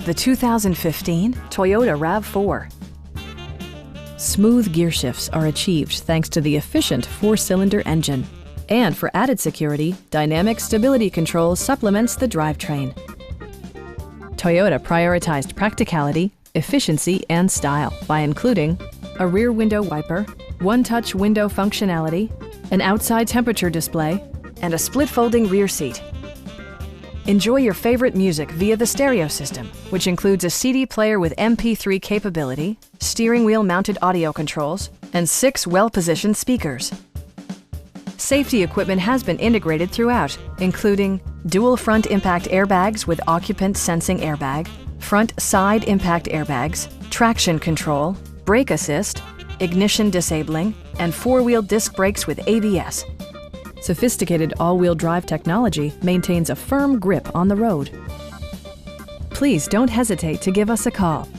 the 2015 Toyota RAV4. Smooth gear shifts are achieved thanks to the efficient 4-cylinder engine. And for added security, dynamic stability control supplements the drivetrain. Toyota prioritized practicality, efficiency, and style by including a rear window wiper, one-touch window functionality, an outside temperature display, and a split-folding rear seat. Enjoy your favorite music via the stereo system, which includes a CD player with MP3 capability, steering wheel mounted audio controls, and 6 well-positioned speakers. Safety equipment has been integrated throughout, including dual front impact airbags with occupant sensing airbag, front side impact airbags, traction control, brake assist, ignition disabling, and 4-wheel disc brakes with ABS. Sophisticated all-wheel drive technology maintains a firm grip on the road. Please don't hesitate to give us a call.